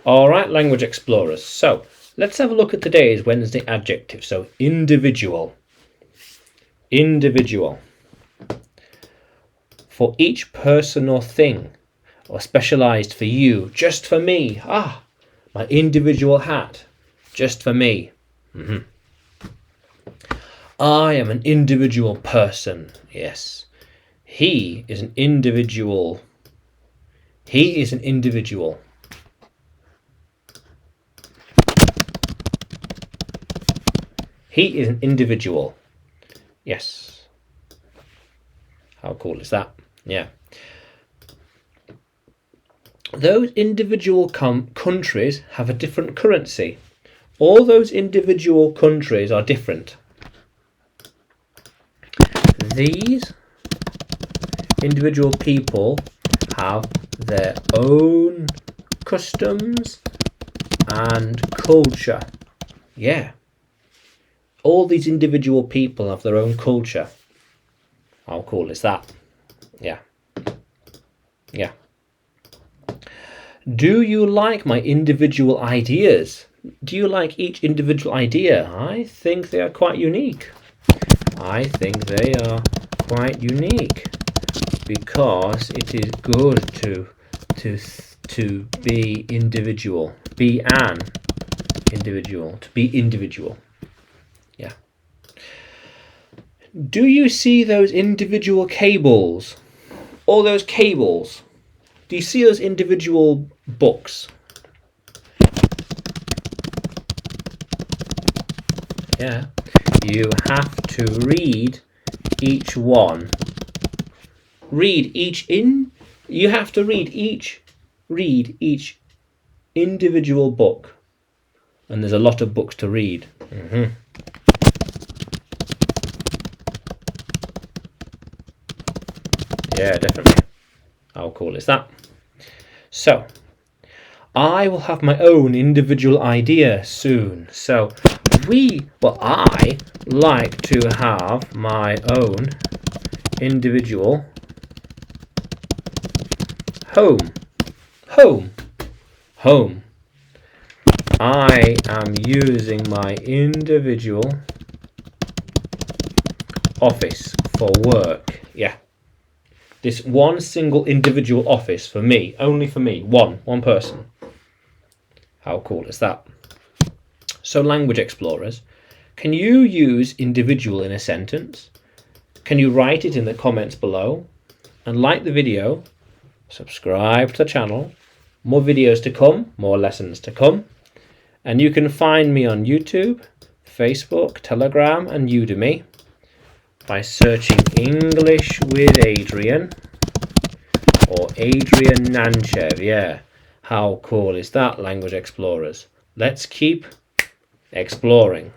All right, language explorers. So let's have a look at today's Wednesday adjective. So individual. Individual. For each person or thing, or specialized for you, just for me. Ah, my individual hat, just for me. I am an individual person. Yes. He is an individual. He is an individual. He is an individual. Yes. How cool is that? Yeah. Those individual countries have a different currency. All those individual countries are different. These individual people have their own customs and culture. Yeah. All these individual people have their own culture. How cool is that? Yeah. Yeah. Do you like my individual ideas? Do you like each individual idea? I think they are quite unique. I think they are quite unique because it is good to be individual. Be an individual. To be individual. Yeah. Do you see those individual cables? All those cables. Do you see those individual books? Yeah. You have to read each one. You have to read each individual book. And there's a lot of books to read. Yeah, definitely. How cool is that? So, I will have my own individual idea soon. So, I like to have my own individual home. I am using my individual office for work. Yeah. This one single individual office for me, only for me, one person. How cool is that? So language explorers, can you use individual in a sentence? Can you write it in the comments below? And like the video, subscribe to the channel. More videos to come, more lessons to come. And you can find me on YouTube, Facebook, Telegram and Udemy by searching English with Adrian or Adrian Nanchev. Yeah, how cool is that, language explorers? Let's keep exploring.